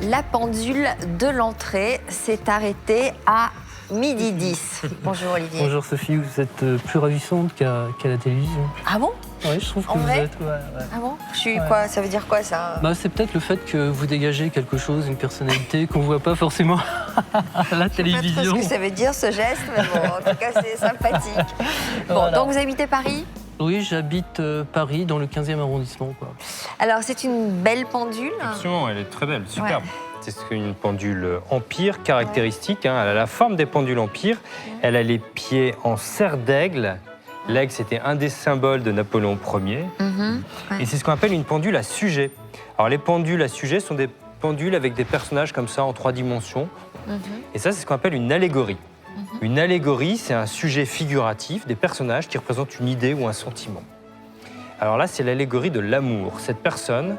La pendule de l'entrée s'est arrêtée à 12h10. Bonjour Olivier. Bonjour Sophie, vous êtes plus ravissante qu'à la télévision. Ah bon? Oui, je trouve que En vous vrai? êtes. Ouais. Ah bon? Je suis quoi? Ça veut dire quoi ça? C'est peut-être le fait que vous dégagez quelque chose, une personnalité qu'on voit pas forcément à la télévision. Je sais pas trop ce que ça veut dire ce geste, mais bon, en tout cas c'est sympathique. Bon, Voilà. donc vous habitez Paris? Oui, j'habite Paris, dans le 15e arrondissement. Alors c'est une belle pendule. Absolument, elle est très belle, superbe. Ouais. C'est une pendule Empire caractéristique. Elle a la forme des pendules Empire. Elle a les pieds en serre d'aigle. L'aigle, c'était un des symboles de Napoléon Ier. Ouais. Et c'est ce qu'on appelle une pendule à sujet. Alors les pendules à sujet sont des pendules avec des personnages comme ça en 3 dimensions. Et ça, c'est ce qu'on appelle une allégorie. Une allégorie, c'est un sujet figuratif, des personnages qui représentent une idée ou un sentiment. Alors là, c'est l'allégorie de l'amour. Cette personne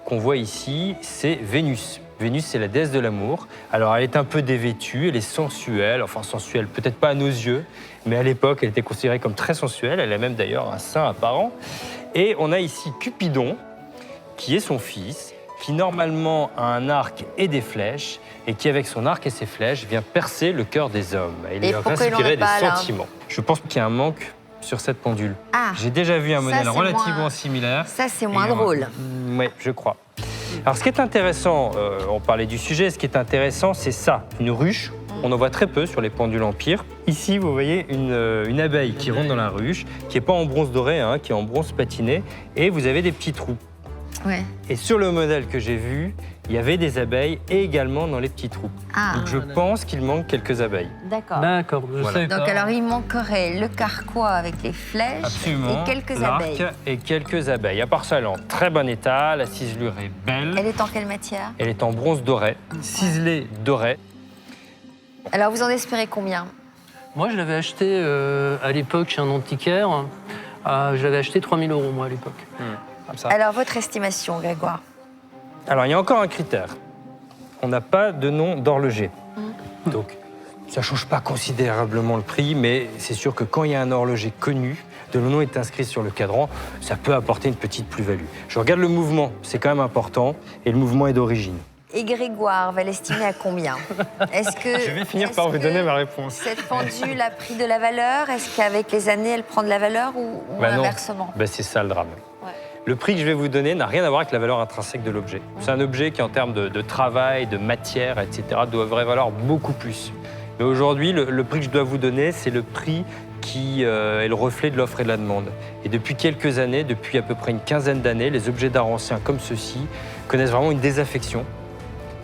qu'on voit ici, c'est Vénus. Vénus, c'est la déesse de l'amour. Alors, elle est un peu dévêtue, elle est sensuelle, enfin sensuelle, peut-être pas à nos yeux, mais à l'époque, elle était considérée comme très sensuelle. Elle a même d'ailleurs un sein apparent. Et on a ici Cupidon, qui est son fils, qui normalement a un arc et des flèches, et qui, avec son arc et ses flèches, vient percer le cœur des hommes et Et leur pourquoi il en inspirer a des pas, là sentiments. Je pense qu'il y a un manque sur cette pendule. Ah, J'ai déjà vu un Ça, modèle c'est relativement moins- similaire. ça c'est moins Et, drôle. Oui, je crois. Alors, ce qui est intéressant, on parlait du sujet, ce qui est intéressant, c'est ça, une ruche. On en voit très peu sur les pendules Empire. Ici, vous voyez une abeille qui rentre dans la ruche, qui n'est pas en bronze doré, qui est en bronze patiné, et vous avez des petits trous. Ouais. Et sur le modèle que j'ai vu, il y avait des abeilles et également dans les petits trous. Ah, Donc je pense qu'il manque quelques abeilles. d'accord. D'accord, je Voilà. savais Donc pas. alors il manquerait le carquois avec les flèches Absolument. et quelques L'arc abeilles. et quelques abeilles. À part ça, elle est en très bon état, la ciselure est belle. Elle est en quelle matière? Elle est en bronze doré, ciselée dorée. Alors vous en espérez combien? Moi, je l'avais acheté à l'époque chez un antiquaire. Je l'avais acheté 3 000 €, moi, à l'époque. Comme ça. Alors votre estimation, Grégoire? Alors, il y a encore un critère. On n'a pas de nom d'horloger. Donc, ça ne change pas considérablement le prix, mais c'est sûr que quand il y a un horloger connu, dont le nom est inscrit sur le cadran, ça peut apporter une petite plus-value. Je regarde le mouvement, c'est quand même important, et le mouvement est d'origine. Et Grégoire va l'estimer à combien? Est-ce que Je vais finir par vous donner ma réponse. Cette pendule a pris de la valeur? Est-ce qu'avec les années, elle prend de la valeur ou Bah non. inversement? C'est ça le drame. Ouais. Le prix que je vais vous donner n'a rien à voir avec la valeur intrinsèque de l'objet. C'est un objet qui, en termes de travail, de matière, etc., devrait valoir beaucoup plus. Mais aujourd'hui, le prix que je dois vous donner, c'est le prix qui est le reflet de l'offre et de la demande. Et depuis quelques années, depuis à peu près une quinzaine d'années, les objets d'art ancien comme ceux-ci connaissent vraiment une désaffection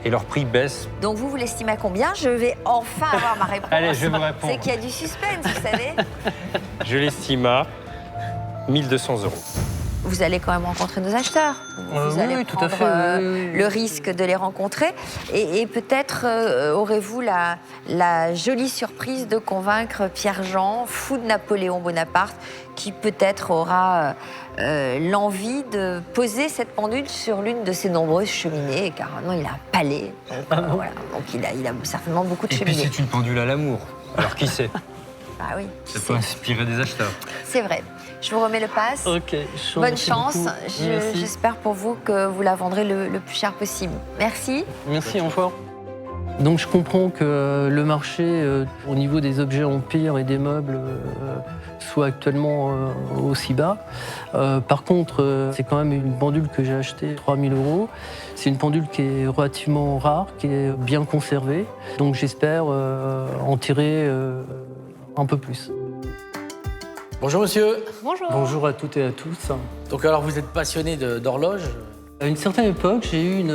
et leur prix baisse. Donc vous l'estimez à combien? Je vais enfin avoir ma réponse. Allez, je vais vous répondre. C'est qu'il y a du suspense, vous savez. Je l'estime à 1 200 €. Vous allez quand même rencontrer nos acheteurs. Vous Oui, allez oui, tout à prendre fait, oui. le risque de les rencontrer. Et peut-être aurez-vous la jolie surprise de convaincre Pierre-Jean, fou de Napoléon Bonaparte, qui peut-être aura l'envie de poser cette pendule sur l'une de ses nombreuses cheminées, car maintenant il a un palais. Donc, voilà. Donc il a certainement beaucoup de Et puis cheminées. c'est une pendule à l'amour. Alors qui sait? Ah oui, Ça peut inspirer des acheteurs. c'est vrai. Je vous remets le pass. Ok, je vous Bonne remercie chance. beaucoup. Merci. J'espère pour vous que vous la vendrez le plus cher possible. Merci. Merci, au revoir. Donc je comprends que le marché au niveau des objets Empire et des meubles soit actuellement aussi bas. Par contre, c'est quand même une pendule que j'ai achetée 3 000 €. C'est une pendule qui est relativement rare, qui est bien conservée. Donc j'espère en tirer un peu plus. Bonjour monsieur. Bonjour. Bonjour à toutes et à tous. Donc alors vous êtes passionné d'horloge. À une certaine époque, j'ai eu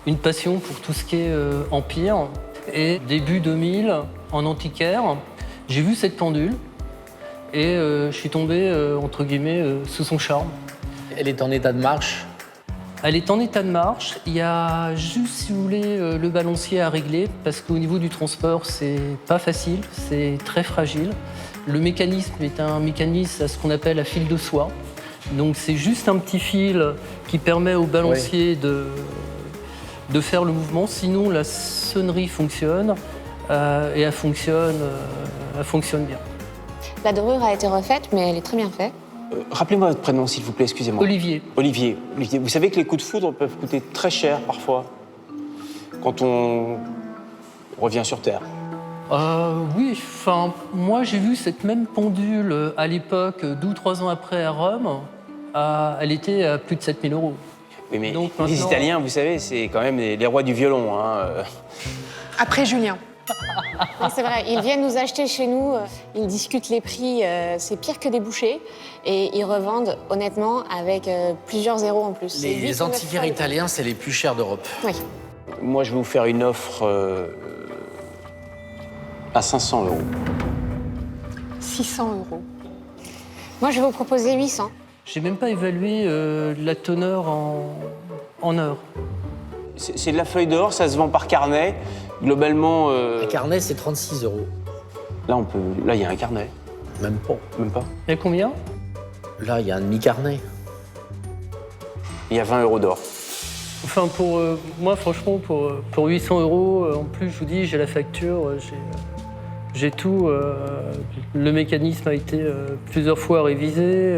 une passion pour tout ce qui est Empire. Et début 2000, en antiquaire, j'ai vu cette pendule et je suis tombé, entre guillemets, sous son charme. Elle est en état de marche. Elle est en état de marche. Il y a juste, si vous voulez, le balancier à régler parce qu'au niveau du transport, c'est pas facile, c'est très fragile. Le mécanisme est un mécanisme à ce qu'on appelle à fil de soie. Donc c'est juste un petit fil qui permet au balancier de faire le mouvement. Sinon, la sonnerie fonctionne et elle fonctionne bien. La dorure a été refaite, mais elle est très bien faite. Rappelez-moi votre prénom, s'il vous plaît, excusez-moi. Olivier. Olivier. Olivier, vous savez que les coups de foudre peuvent coûter très cher parfois, quand on revient sur Terre. Oui, enfin, moi j'ai vu cette même pendule à l'époque, 2 ou 3 ans après à Rome, elle était à plus de 7 000 €. Oui, mais Donc, les maintenant- Italiens, vous savez, c'est quand même les rois du violon. Hein. Après Julien. Oui, c'est vrai, ils viennent nous acheter chez nous, ils discutent les prix, c'est pire que des bouchers, et ils revendent honnêtement avec plusieurs zéros en plus. C'est Les 8 ou 9 antiquaires fois. italiens, c'est les plus chers d'Europe. Oui. Moi, je vais vous faire une offre à 500 €. 600 €. Moi, je vais vous proposer 800. J'ai même pas évalué la teneur en heures. C'est de la feuille d'or, ça se vend par carnet. Globalement, Un carnet, c'est 36 €. là, il y a un carnet. Même pas. Même pas. Et combien? Là, il y a un demi-carnet. Il y a 20 € d'or. Enfin, pour moi, franchement, pour 800 €, en plus, je vous dis, j'ai la facture, j'ai tout. Le mécanisme a été plusieurs fois révisé.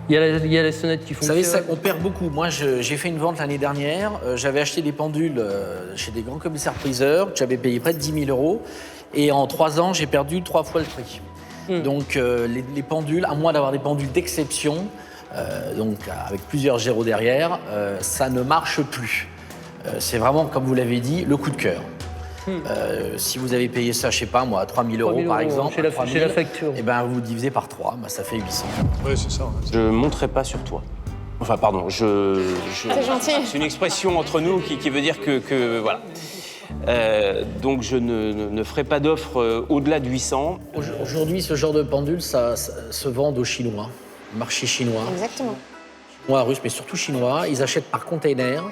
Il y a la sonnette qui Vous fonctionne. savez, on perd beaucoup. Moi, j'ai fait une vente l'année dernière. J'avais acheté des pendules chez des grands commissaires-priseurs. J'avais payé près de 10 000 €. Et en 3 ans, j'ai perdu 3 fois le prix. Donc, les pendules, à moins d'avoir des pendules d'exception, donc avec plusieurs zéros derrière, ça ne marche plus. C'est vraiment, comme vous l'avez dit, le coup de cœur. Si vous avez payé ça, je sais pas moi, 3 000 € 3 000 par €, exemple, j'ai la- 3 000, j'ai la facture. Et ben vous divisez par 3, ça fait 800. Je ne monterai pas sur toi. Enfin, pardon, C'est gentil. C'est une expression entre nous qui veut dire que voilà. Donc, je ne ferai pas d'offre au-delà de 800. Aujourd'hui, ce genre de pendule, ça se vend aux Chinois, marché chinois, Exactement. chinois, russe, mais surtout chinois. Ils achètent par container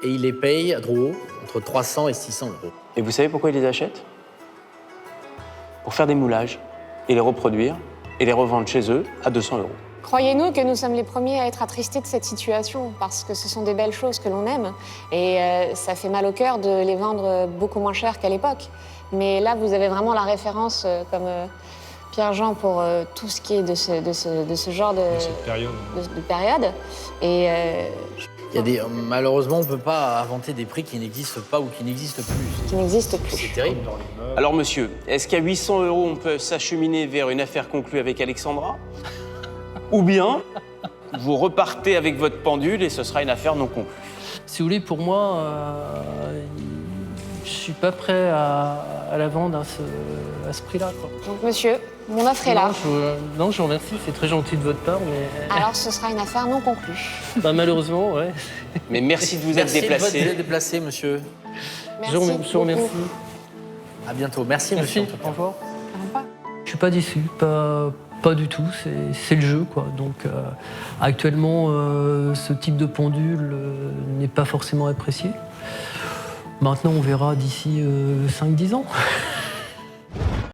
et ils les payent à gros entre 300 et 600 €. Et vous savez pourquoi ils les achètent? Pour faire des moulages et les reproduire et les revendre chez eux à 200 €. Croyez-nous que nous sommes les premiers à être attristés de cette situation, parce que ce sont des belles choses que l'on aime, et ça fait mal au cœur de les vendre beaucoup moins cher qu'à l'époque. Mais là, vous avez vraiment la référence, comme Pierre-Jean, pour tout ce qui est de ce genre de période. Et Malheureusement, on ne peut pas inventer des prix qui n'existent pas ou qui n'existent plus. qui n'existe plus. C'est terrible. Alors, monsieur, est-ce qu'à 800 € on peut s'acheminer vers une affaire conclue avec Alexandra? Ou bien, vous repartez avec votre pendule et ce sera une affaire non conclue? Si vous voulez, pour moi, je suis pas prêt à la vendre à ce prix-là, quoi. Donc, monsieur, mon offre est là. Non, je vous remercie, c'est très gentil de votre part, mais Alors, ce sera une affaire non conclue. bah, malheureusement, ouais. Mais merci de vous être Merci de déplacé. vous être déplacé, monsieur. Merci Je vous remercie. beaucoup. À bientôt. Merci, monsieur. Merci, en tout au cas. revoir. Je suis pas déçu, pas du tout, c'est le jeu, quoi. Donc, actuellement, ce type de pendule n'est pas forcément apprécié. Maintenant, on verra d'ici 5-10 ans.